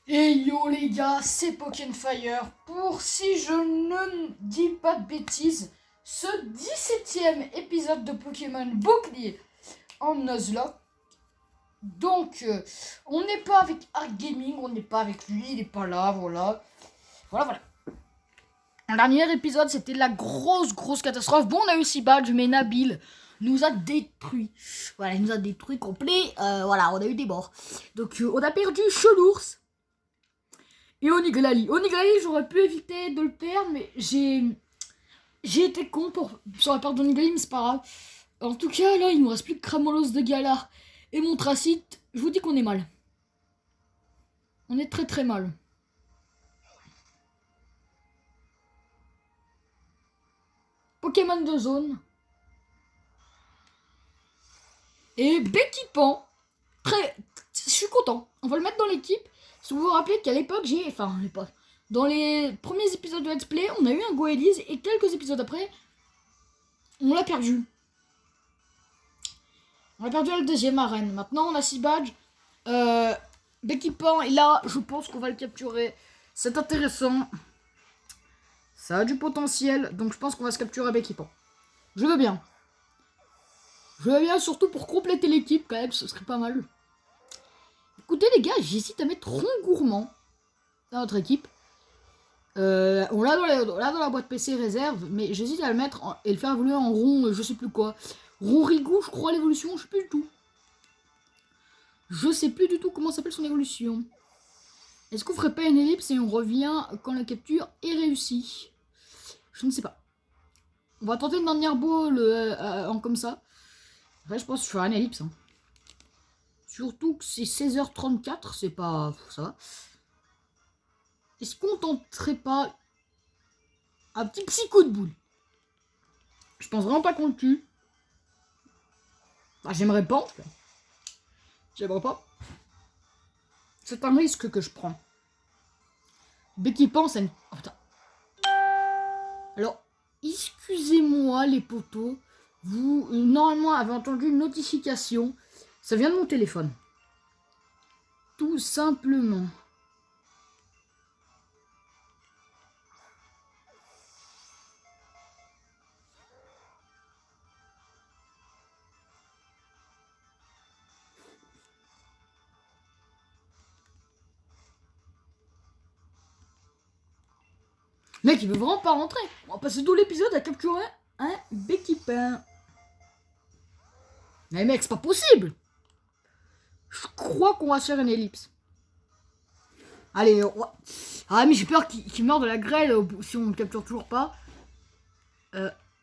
Et yo les gars, c'est Pokéfire pour, si je ne dis pas de bêtises, ce 17e épisode de Pokémon Bouclier en Nuzlocke. Donc, on n'est pas avec Arc Gaming, on n'est pas avec lui, il n'est pas là, voilà. Voilà. Le dernier épisode, c'était la grosse catastrophe. Bon, on a eu 6 badges, mais Nabil nous a détruit. Voilà, il nous a détruit complet. Voilà, on a eu des morts. Donc, on a perdu Chelours. Et Oniglali, j'aurais pu éviter de le perdre, mais j'ai été con sur la perte d'Oniglali, mais c'est pas grave. En tout cas, là, il nous reste plus que Cramolos de Galar et Montracite. Je vous dis qu'on est mal. On est très mal. Pokémon de zone. Et Becky Pan. Je suis content. On va le mettre dans l'équipe. Si vous vous rappelez qu'à l'époque, dans les premiers épisodes de Let's Play, on a eu un Goélise et quelques épisodes après, on l'a perdu. On a perdu la deuxième arène. Maintenant, on a 6 badges. Becky Pan, et là, je pense qu'on va le capturer. C'est intéressant. Ça a du potentiel. Donc, je pense qu'on va se capturer Becky Pan. Je veux bien. Je veux bien, surtout pour compléter l'équipe, quand même. Ce serait pas mal. Écoutez, les gars, j'hésite à mettre Rond Gourmand dans notre équipe. On l'a dans la boîte PC réserve, mais j'hésite à le mettre et le faire évoluer en rond, je sais plus quoi. Rond Rigou, je crois, l'évolution, je sais plus du tout. Je sais plus du tout comment s'appelle son évolution. Est-ce qu'on ferait pas une ellipse et on revient quand la capture est réussie? Je ne sais pas. On va tenter une dernière ball en comme ça. Après, je pense que je ferai une ellipse. Hein. Surtout que c'est 16h34, c'est pas... ça va. Est-ce qu'on tenterait pas un petit coup de boule? Je pense vraiment pas qu'on le tue. Bah, j'aimerais pas. J'aimerais pas. C'est un risque que je prends. Becky pense à une... Oh, putain. Alors, excusez-moi les potos. Vous, normalement, avez entendu une notification. Ça vient de mon téléphone. Tout simplement. Mec, il veut vraiment pas rentrer. On va passer tout l'épisode à capturer un Becky Pain. Mais mec, c'est pas possible. Je crois qu'on va se faire une ellipse. Allez, ah mais j'ai peur qu'il meure de la grêle si on ne capture toujours pas.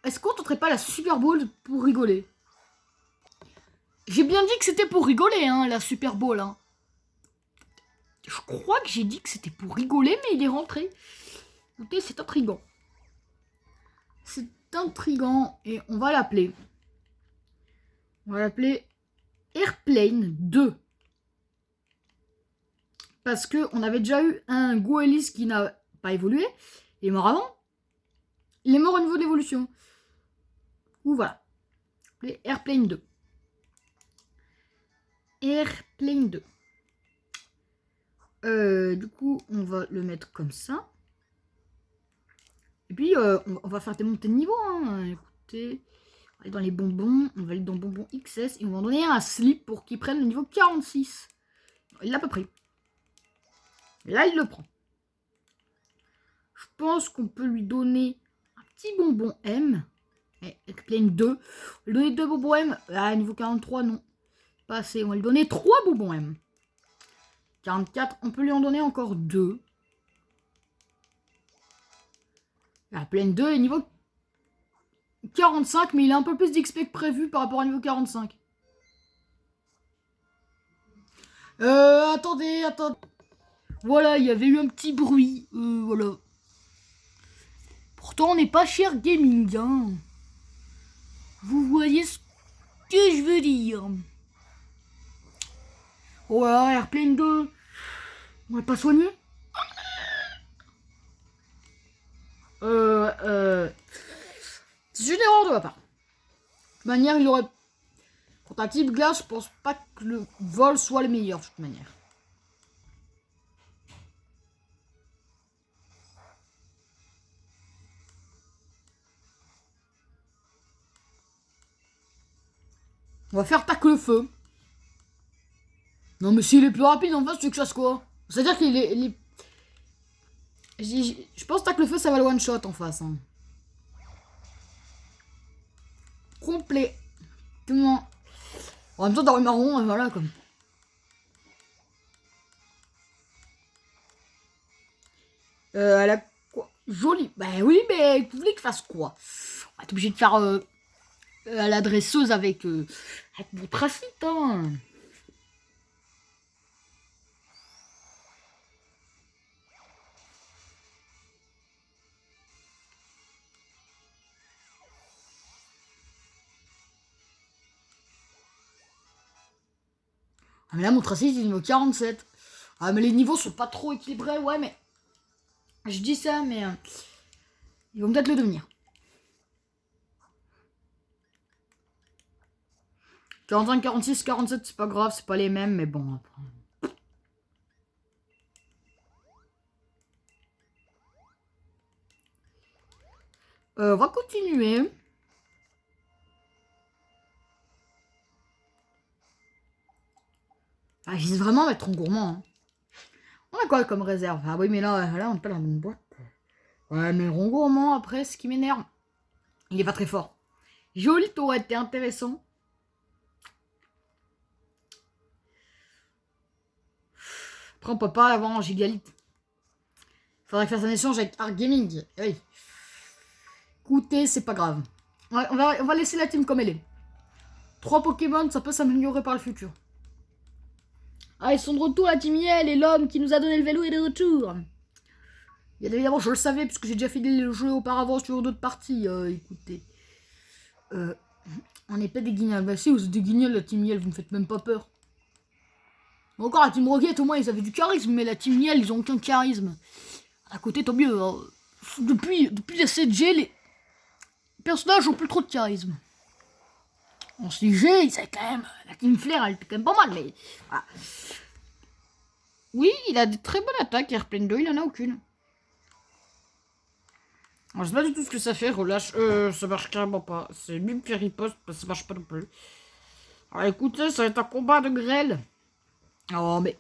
Est-ce qu'on tenterait pas la Super Bowl pour rigoler? J'ai bien dit que c'était pour rigoler, hein, la Super Bowl. Hein. Je crois que j'ai dit que c'était pour rigoler, mais il est rentré. Écoutez, c'est intriguant. C'est intriguant et on va l'appeler. On va l'appeler Airplane 2. Parce qu'on avait déjà eu un Goélis qui n'a pas évolué. Il est mort avant. Il est mort au niveau de l'évolution. Ou voilà. Les Airplane 2. Airplane 2. Du coup, on va le mettre comme ça. Et puis, on va faire des montées de niveau. Hein. Écoutez, on va aller dans les bonbons. On va aller dans bonbons XS. Et on va en donner un slip pour qu'il prenne le niveau 46. Il l'a pas pris. Là, il le prend. Je pense qu'on peut lui donner un petit bonbon M. Airplane 2. On va lui donner 2 bonbons M. Ah, niveau 43, non. Pas assez. On va lui donner 3 bonbons M. 44, on peut lui en donner encore 2. Airplane 2 est niveau 45, mais il a un peu plus d'XP que prévu par rapport au niveau 45. Attendez. Voilà, il y avait eu un petit bruit. Voilà. Pourtant, on n'est pas cher gaming, hein. Vous voyez ce que je veux dire. Voilà, Airplane 2. On va pas soigner. C'est une erreur de ma part. De toute manière, il aurait... Contre un type glace, je pense pas que le vol soit le meilleur, de toute manière. On va faire tac le feu. Non mais s'il est plus rapide en face, tu veux que je fasse quoi? C'est-à-dire qu'il est... Je pense tac le feu, ça va le one shot en face. Hein. Complet. En même temps, dans le marron, voilà comme. Elle a quoi? Joli. Bah oui, mais vous voulez qu'il fasse quoi? On va être obligé de faire la dresseuse avec mon tracite, hein. Ah mais là, mon tracite, il est niveau 47. Ah mais les niveaux sont pas trop équilibrés, ouais, mais... Je dis ça, mais... ils vont peut-être le devenir. 45, 46, 47, c'est pas grave, c'est pas les mêmes, mais bon, après... on va continuer. Ah, je vise vraiment à être trop gourmand. Hein. On a quoi comme réserve? Ah oui, mais là on n'est pas dans la bonne boîte. Ouais, mais rond gourmand, après, ce qui m'énerve, il est pas très fort. Joli, t'aurais été intéressant. Après, on peut pas l'avoir en gigalite. Faudrait que fasse un échange avec Arc Gaming. Oui. Écoutez, c'est pas grave. Ouais, on va laisser la team comme elle est. 3 Pokémon, ça peut s'améliorer par le futur. Ah, ils sont de retour, la team Yell, et l'homme qui nous a donné le vélo est de retour. Bien évidemment, je le savais, puisque j'ai déjà fait le jeu auparavant sur d'autres parties. Écoutez. On n'est pas des guignols. Bah si, vous êtes des guignols, la team Yell, vous me faites même pas peur. Encore, la team Rocket, au moins, ils avaient du charisme, mais la team Yell, ils ont aucun charisme. À côté, tant mieux. Hein. Depuis la 7G, les personnages ont plus trop de charisme. En 6G, ils avaient quand même... La team Flair, elle était quand même pas mal, mais... Voilà. Oui, il a de très bonnes attaques, Airplane 2, il en a aucune. Alors, je sais pas du tout ce que ça fait, relâche. Ça marche carrément pas. C'est même fait riposte, parce que ça marche pas non plus. Alors écoutez, ça va être un combat de grêle. Oh, mais...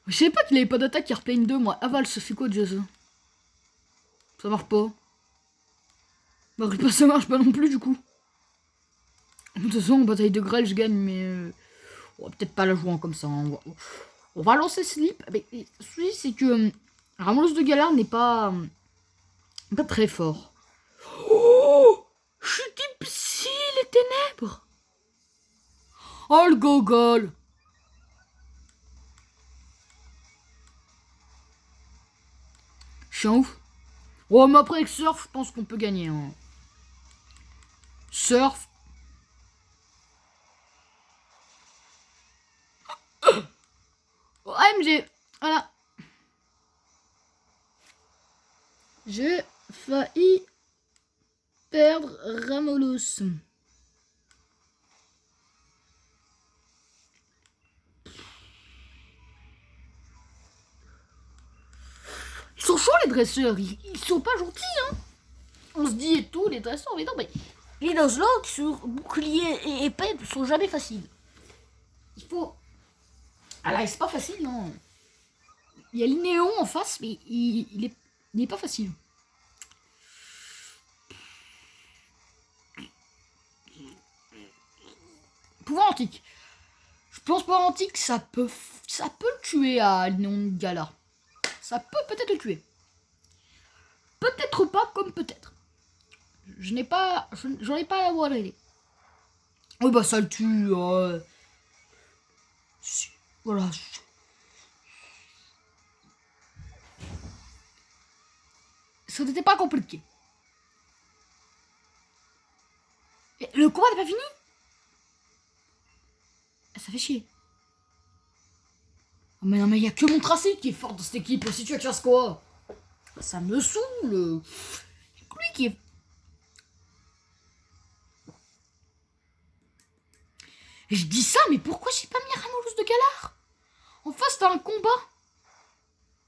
Je savais pas qu'il avait pas d'attaque Airplane 2, moi. Aval, ça fait quoi déjà ça? Ça marche pas. Bah, ça marche pas non plus, du coup. De toute façon, en bataille de grêle, je gagne, mais... on va peut-être pas la jouer comme ça. Hein. On va lancer Slip. Mais le souci, c'est que Ramos de Galar n'est pas très fort. Oh, je dis psy, les ténèbres. Oh, le gogol. Je suis un ouf. Oh, mais après, avec Surf, je pense qu'on peut gagner. Hein. Surf. OMG. Voilà. J'ai failli perdre Ramolus. Ils sont chauds les dresseurs, ils sont pas gentils hein. On se dit et tout, les dresseurs, mais non mais... Les Nuzlocke sur bouclier et épée sont jamais faciles. Il faut... Ah là, c'est pas facile non. Il y a l'Inéon en face, mais il est pas facile. Pouvoir antique. Je pense pouvoir antique, ça peut le tuer à l'Inéon Gala. Ça peut peut-être le tuer. Peut-être pas, comme peut-être. J'en ai pas à la voir aller. Oui, bah ça le tue. Voilà. Ça n'était pas compliqué. Et le combat n'est pas fini. Ça fait chier. Oh mais non, mais il y a que mon tracé qui est fort dans cette équipe. Si tu veux que je fasse quoi? Ça me saoule. Lui qui est... Et je dis ça, mais pourquoi j'ai pas mis Ramolus de Galar? En face, t'as un combat.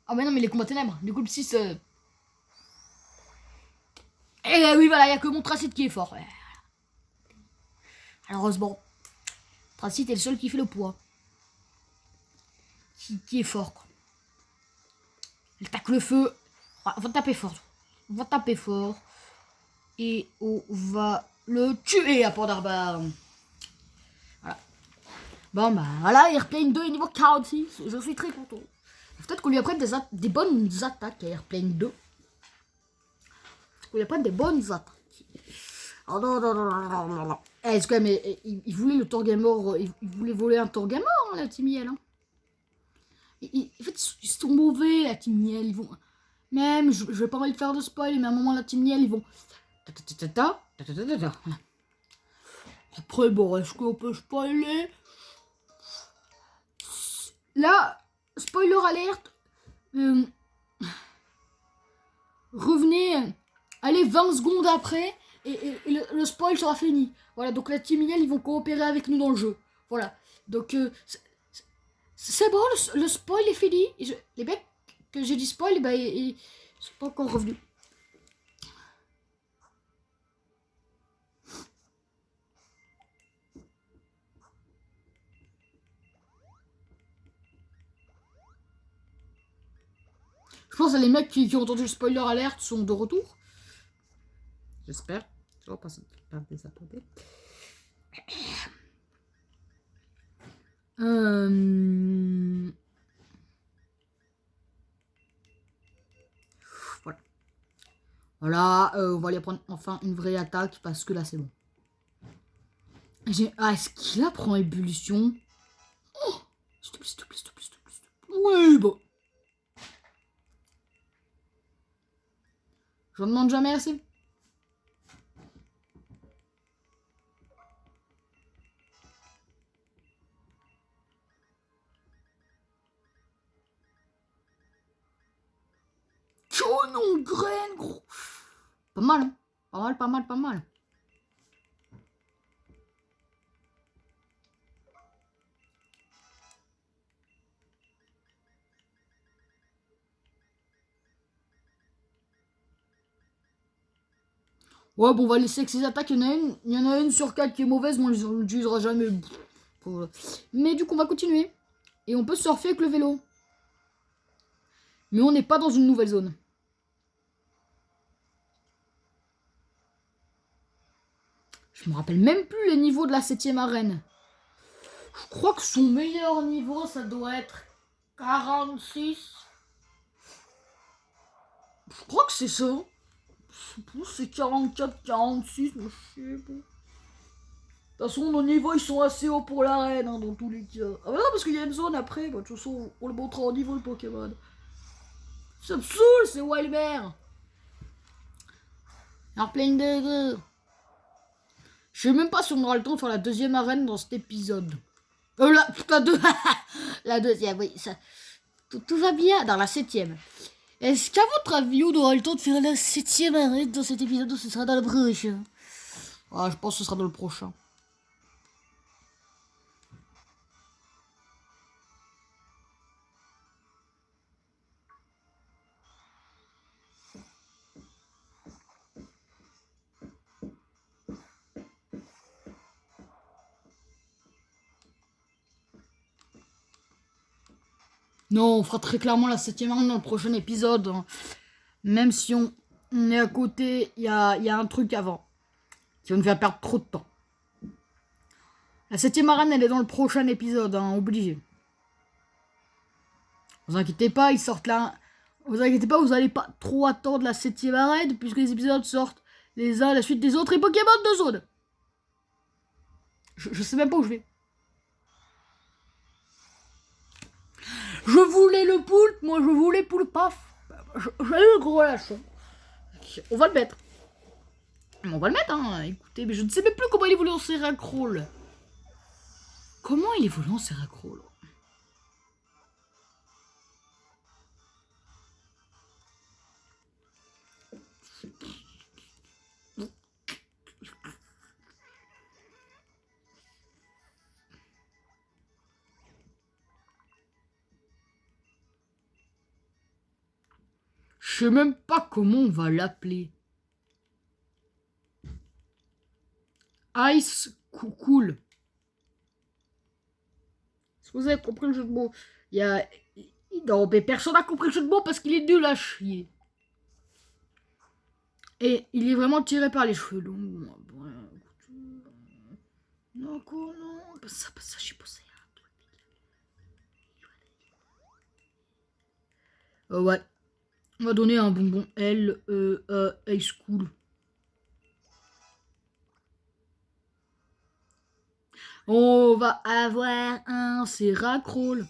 Ah mais non, mais les combats ténèbres. Du coup, le 6... Et oui, voilà, il y a que mon tracé qui est fort. Malheureusement. Tracite est le seul qui fait le poids. Qui est fort, quoi. Elle tacle le feu. On va taper fort. On va taper fort. Et on va le tuer à port d'arbar. Voilà. Bon, bah voilà, Airplane 2 est niveau 46. Je suis très content. Peut-être qu'on lui apprenne des bonnes attaques à Airplane 2. Qu'on lui apprenne des bonnes attaques. Oh non, non, non, non, non, non. Eh, c'est quand même, il voulait le Torgamor. Il voulait voler un Torgamor, hein, la Team Yell. Hein. En fait, ils sont mauvais, la Team Yell. Ils vont. Même, je vais pas mal faire de spoil, mais à un moment, la Team Yell, ils vont. Après, bon, est-ce qu'on peut spoiler? Là, spoiler alerte. Revenez, allez 20 secondes après et le spoil sera fini. Voilà, donc la Team Yell, ils vont coopérer avec nous dans le jeu. Voilà, donc c'est bon, le spoil est fini. Les mecs que j'ai dit spoil, bah, ils sont pas encore revenus. Je pense que les mecs qui ont entendu le spoiler alerte sont de retour. J'espère. Je vais pas désappointer. Voilà. Voilà, on va aller prendre enfin une vraie attaque parce que là c'est bon. Est-ce qu'il apprend ébullition? Oh, s'il te plaît, s'il te plaît, s'il te plaît, s'il te plaît. Oui, bon. J'en demande jamais assez. Canon graine, gros. Pas mal, hein. Pas mal, pas mal, pas mal. Ouais, bon, on va laisser que ces attaques. Il y en a une sur 4 qui est mauvaise, mais on l'utilisera jamais. Mais du coup, on va continuer. Et on peut surfer avec le vélo. Mais on n'est pas dans une nouvelle zone. Je me rappelle même plus les niveaux de la 7ème arène. Je crois que son meilleur niveau, ça doit être 46. Je crois que c'est ça. Je sais plus, c'est 44, 46, mais je sais pas. De toute façon, nos niveaux, ils sont assez hauts pour l'arène, hein, dans tous les cas. Ah bah non, parce qu'il y a une zone après. Bah, de toute façon, on le montrera au niveau, le Pokémon. Ça me saoule, c'est Wilmer. Airplane 2. Je sais même pas si on aura le temps de faire la deuxième arène dans cet épisode. La deuxième, oui. Ça, tout va bien dans la 7ème. Est-ce qu'à votre avis, on aura le temps de faire la 7ème arène dans cet épisode ou ce sera dans le prochain? Ah, je pense que ce sera dans le prochain. Non, on fera très clairement la 7ème arène dans le prochain épisode. Hein. Même si on est à côté, il y a un truc avant. Qui va nous faire perdre trop de temps. La 7ème arène, elle est dans le prochain épisode, hein, obligé. Vous inquiétez pas, ils sortent là. Vous inquiétez pas, vous allez pas trop attendre la 7ème arène, puisque les épisodes sortent les uns à la suite des autres et Pokémon de zone. Je sais même pas où je vais. Je voulais le poulpe, moi je voulais poulpaf. J'ai eu le gros lâchon. On va le mettre. On va le mettre, hein. Écoutez, mais je ne sais même plus comment il évolue en Seracroll. Comment il évolue en Seracroll? Je sais même pas comment on va l'appeler. Ice Cool. Vous avez compris le jeu de mots. Il y a... Non, mais personne n'a compris le jeu de mots parce qu'il est nul à chier. Et il est vraiment tiré par les cheveux longs. Non, non, ça, je suis posé. Ouais. On va donner un bonbon L à High School. On va avoir un Seracroll.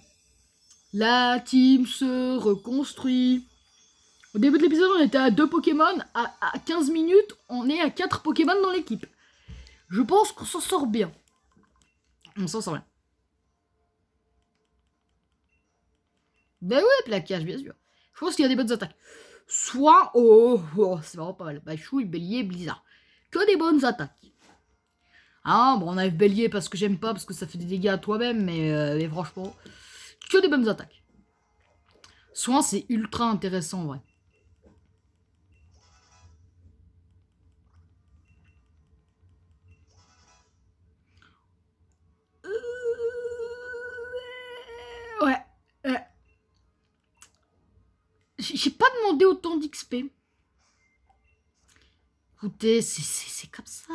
La team se reconstruit. Au début de l'épisode, on était à 2 Pokémon. À 15 minutes, on est à 4 Pokémon dans l'équipe. Je pense qu'on s'en sort bien. On s'en sort bien. Ben ouais, plaquage, bien sûr. Je pense qu'il y a des bonnes attaques. Soit... Oh, c'est vraiment pas mal. Bachouille, Bélier, Blizzard. Que des bonnes attaques. Ah, bon, on a Bélier parce que j'aime pas, parce que ça fait des dégâts à toi-même, mais franchement, que des bonnes attaques. Soin, c'est ultra intéressant, en vrai. Ouais. J'ai pas demandé autant d'XP. Écoutez, c'est comme ça.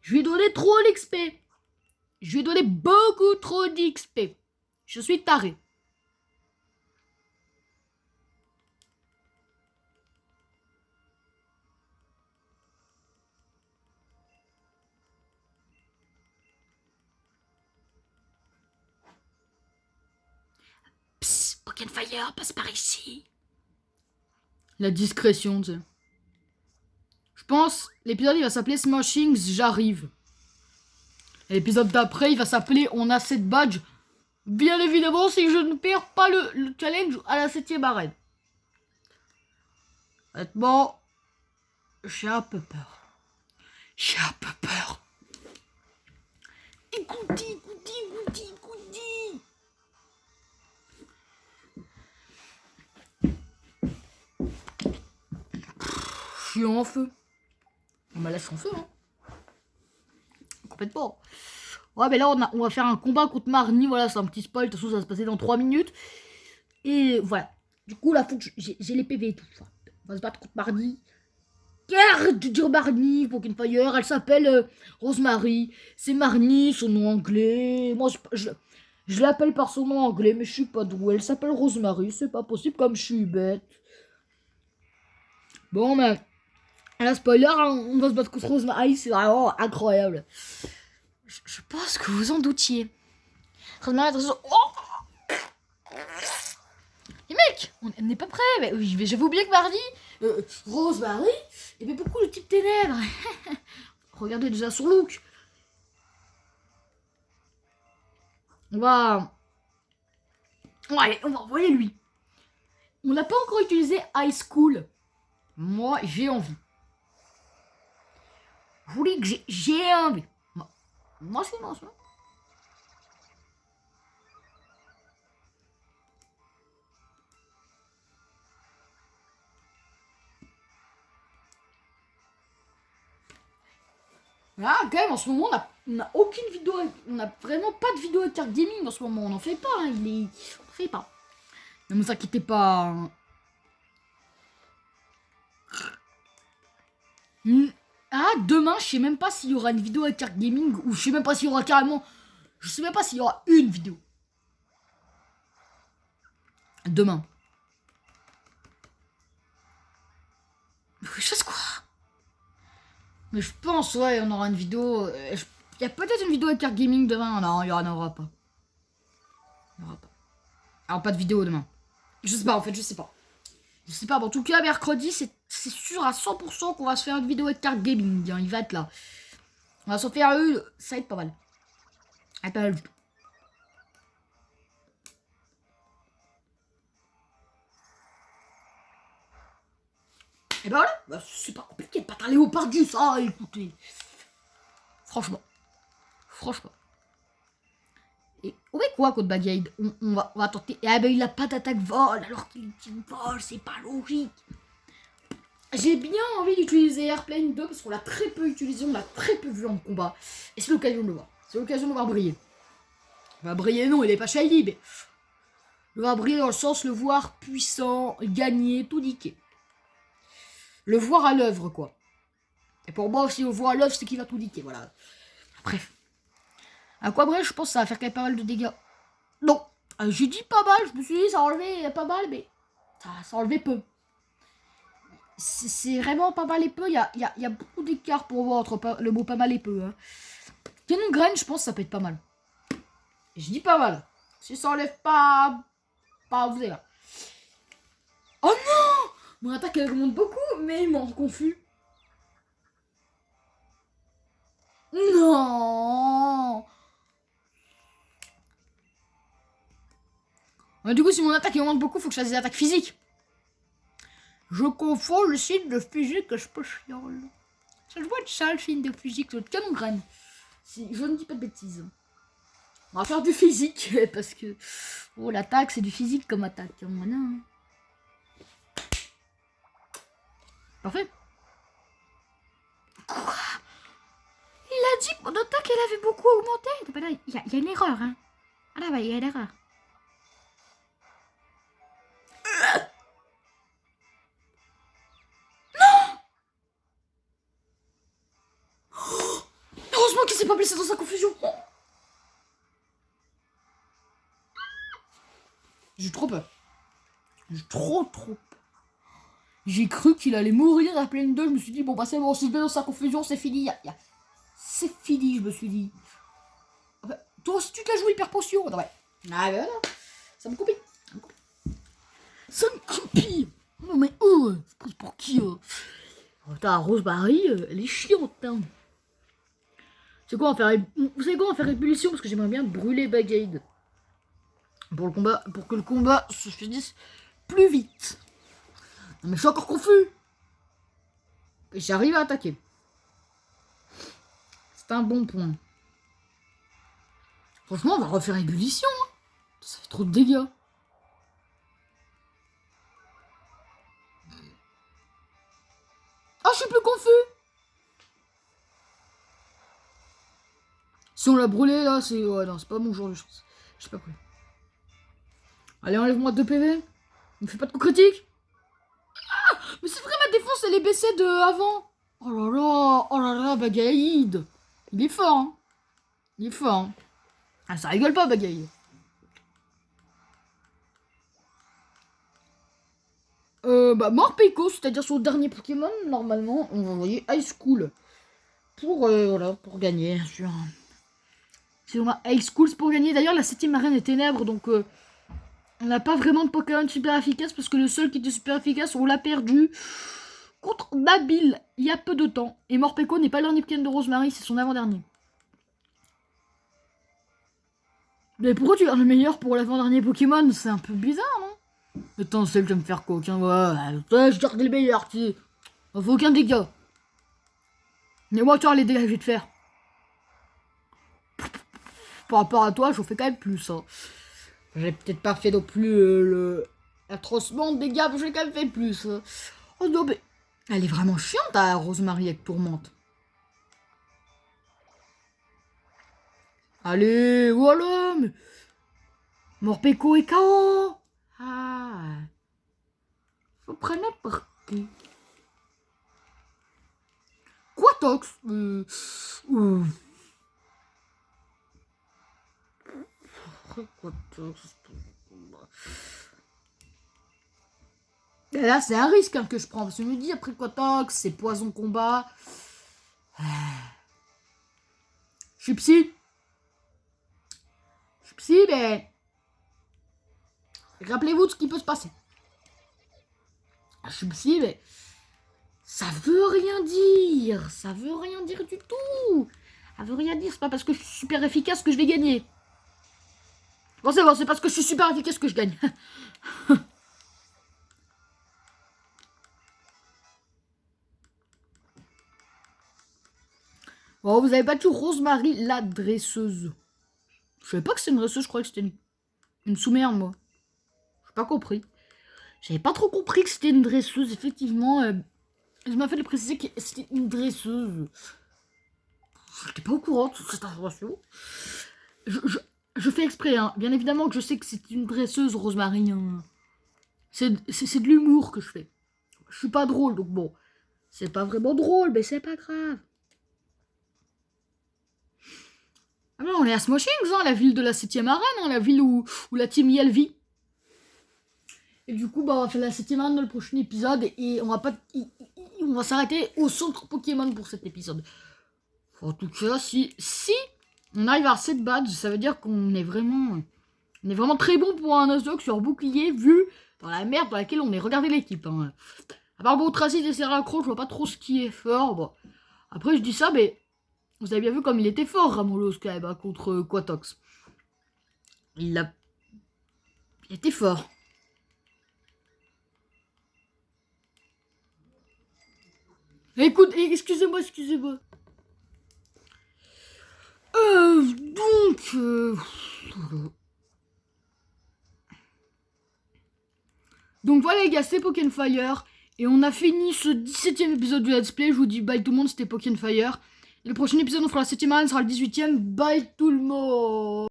Je lui ai donné trop d'XP. Je lui ai donné beaucoup trop d'XP. Je suis taré. Psst, Pokémon Fire, passe par ici. La discrétion, tu sais. Je pense, l'épisode il va s'appeler Smashings, j'arrive. Et l'épisode d'après, il va s'appeler On a 7 badges. Bien évidemment, si je ne perds pas le challenge à la 7ème arène. Honnêtement, j'ai un peu peur. J'ai un peu peur. Écoutez. Je suis en feu. On m'a lâché en feu, hein. Complètement. Ouais, mais là, on va faire un combat contre Marnie. Voilà, c'est un petit spoil. De toute façon, ça va se passer dans 3 minutes. Et voilà. Du coup, là, faut que j'ai les PV et tout. Enfin, on va se battre contre Marnie. Garde de dire Marnie, Pokémon Fire. Elle s'appelle Rosemary. C'est Marnie, son nom anglais. Moi, je l'appelle par son nom anglais, mais je suis pas doué. Elle s'appelle Rosemary. C'est pas possible comme je suis bête. Bon, mais... là, spoiler, hein, on va se battre contre Rosemary. C'est vraiment incroyable. Je pense que vous en doutiez. Rosemary, attention. Oh, les mecs, on n'est pas prêts. Mais j'avais oublié que Marnie, Rosemary, il y avait beaucoup de type ténèbres. Regardez déjà son look. On va envoyer lui. On n'a pas encore utilisé High School. Moi, j'ai envie. Je vous dis que j'ai envie. Moi, c'est non, ça. Là, quand même, en ce moment, on a aucune vidéo. On a vraiment pas de vidéo avec carte gaming en ce moment. On n'en fait pas. Hein, on n'en fait pas. Ne vous inquiétez pas. Hein. Ah, demain, je sais même pas s'il y aura une vidéo avec carte gaming ou je sais même pas s'il y aura carrément. Je sais même pas s'il y aura une vidéo. Demain. Je sais quoi. Mais je pense, ouais, on aura une vidéo. Il y a peut-être une vidéo avec carte gaming demain. Non, il y en aura pas. Il y aura pas. Alors, pas de vidéo demain. Je sais pas, en fait, je sais pas. Je sais pas, bon, en tout cas, mercredi, c'est sûr à 100% qu'on va se faire une vidéo avec carte gaming. Hein, il va être là. On va s'en faire une. Ça va être pas mal. Ça va être pas mal du tout. Et ben voilà, bah, c'est pas compliqué de pas aller au pardu, ça, écoutez. Franchement. Et on met quoi contre Bagade on va tenter. Et ah ben il a pas d'attaque vol alors qu'il utilise vol, c'est pas logique. J'ai bien envie d'utiliser Airplane 2 parce qu'on l'a très peu utilisé, on l'a très peu vu en combat. Et c'est l'occasion de le voir. C'est l'occasion de le voir briller. Bah briller non, il est pas shiny, mais... Le voir briller dans le sens le voir puissant, gagner, tout niquer. Le voir à l'œuvre, quoi. Et pour moi, si on le voit à l'œuvre, c'est qu'il va tout niquer, voilà. Bref. À quoi bref, je pense que ça va faire quand même pas mal de dégâts. Non. J'ai dit pas mal, je me suis dit ça enlevait pas mal, mais ça enlevait peu. C'est vraiment pas mal et peu. Il y a beaucoup d'écart pour voir entre le mot pas mal et peu. Hein. Canon graine, je pense que ça peut être pas mal. Et je dis pas mal. Si ça enlève pas vous allez là. Oh non! Mon attaque elle remonte beaucoup, mais il m'en rend confus. Non! Ouais, du coup, si mon attaque il augmente beaucoup, faut que je fasse des attaques physiques. Je confonds le signe de physique que je peux chialer. Ça doit être ça le signe de physique, le canon graine. Si je ne dis pas de bêtises. On va faire du physique parce que oh l'attaque c'est du physique comme attaque. Voilà. Parfait. Quoi? Il a dit que mon attaque elle avait beaucoup augmenté. Il y a une erreur hein. Ah là bah il y a une erreur. Heureusement qu'il s'est pas blessé dans sa confusion. J'ai trop peur. J'ai trop peur. J'ai cru qu'il allait mourir à pleine de. Je me suis dit, bon bah c'est bon, s'il se met dans sa confusion, c'est fini. C'est fini, je me suis dit. Enfin, toi aussi tu te la joues hyper potion. Ouais. Ah ben voilà. Ça me copie. Ça me copie. Non mais c'est pour qui Putain, Rosemary, elle est chiante. Hein. C'est quoi, vous savez quoi, on va faire ébullition parce que j'aimerais bien brûler Bagade. Pour le combat, pour que le combat se finisse plus vite. Non mais je suis encore confus. Et j'arrive à attaquer. C'est un bon point. Franchement, on va refaire ébullition. Hein. Ça fait trop de dégâts. Ah, je suis plus confus. Si on l'a brûlé là, c'est... Ouais, non, c'est pas mon genre de chance. Je sais pas quoi. Allez, enlève-moi 2 PV. Ne fais pas de coup critique. Ah, mais c'est vrai, ma défense, elle est baissée de avant. Oh là là, Bagaïd. Il est fort, hein. Il est fort, hein. Ah, ça rigole pas, Bagaïd. Morpeko, c'est-à-dire son dernier Pokémon, normalement, on va envoyer High School. Pour, voilà, pour gagner, bien sûr. Si on a High School, c'est pour gagner. D'ailleurs, la 7ème arène est ténèbres, donc... on n'a pas vraiment de Pokémon super efficace parce que le seul qui était super efficace, on l'a perdu contre Nabil il y a peu de temps. Et Morpeko n'est pas le dernier Pokémon de Rosemary, c'est son avant-dernier. Mais pourquoi tu gardes le meilleur pour l'avant-dernier Pokémon? C'est un peu bizarre, non? Attends, celle de me faire quoi? Tiens, ouais, je garde le meilleur, tu sais. On fait aucun dégât. Mais moi, tu vois les dégâts que je vais te faire. Par rapport à toi, j'en fais quand même plus, hein. J'ai peut-être pas fait non plus atrocement de dégâts, mais j'ai quand même fait plus. Hein. Oh non, mais elle est vraiment chiante, à Rosemary avec Tourmente. Allez, voilà, mais... Morpeko est KO. Ah. Faut prendre n'importe qui. Quatox. Et là, c'est un risque hein, que je prends. Parce que je me dis, après Quatox, c'est poison combat. Je suis psy. Je suis psy, mais... Rappelez-vous de ce qui peut se passer. Je suis psy, mais... Ça veut rien dire. Ça veut rien dire du tout. Ça veut rien dire. C'est pas parce que je suis super efficace que je vais gagner. Bon, c'est parce que je suis super efficace que je gagne. Bon, vous avez battu Rosemary, la dresseuse. Je savais pas que c'était une dresseuse, je croyais que c'était une sous-merde, moi. J'ai pas compris. J'avais pas trop compris que c'était une dresseuse, effectivement. Je m'ai fait de préciser que c'était une dresseuse. Je n'étais pas au courant de cette information. Je fais exprès, hein. Bien évidemment que je sais que c'est une dresseuse, Rosemary. Hein. C'est de l'humour que je fais. Je suis pas drôle, donc bon. C'est pas vraiment drôle, mais c'est pas grave. Ah non, on est à Smoshings, hein, la ville de la 7ème arène, hein, la ville où la team Yell vit. Et du coup, bah, on va faire la 7ème arène dans le prochain épisode et on va pas... on va s'arrêter au centre Pokémon pour cet épisode. En tout cas, si on arrive à 7 badges, ça veut dire qu'on est vraiment... On est vraiment très bon pour un Nuzlocke sur bouclier, vu dans la merde dans laquelle on est. Regardez l'équipe. Hein. À part bon, Tracy et Serracro, je vois pas trop ce qui est fort. Bon. Après, je dis ça, mais vous avez bien vu comme il était fort, Ramolos, quand même, hein, contre Quatox. Il était fort. Écoute, excusez-moi. Donc voilà les gars, c'est Pokémon Fire. Et on a fini ce 17ème épisode du Let's Play. Je vous dis bye tout le monde, c'était Pokémon Fire. Et le prochain épisode, on fera la 7ème arène, sera le 18ème. Bye tout le monde.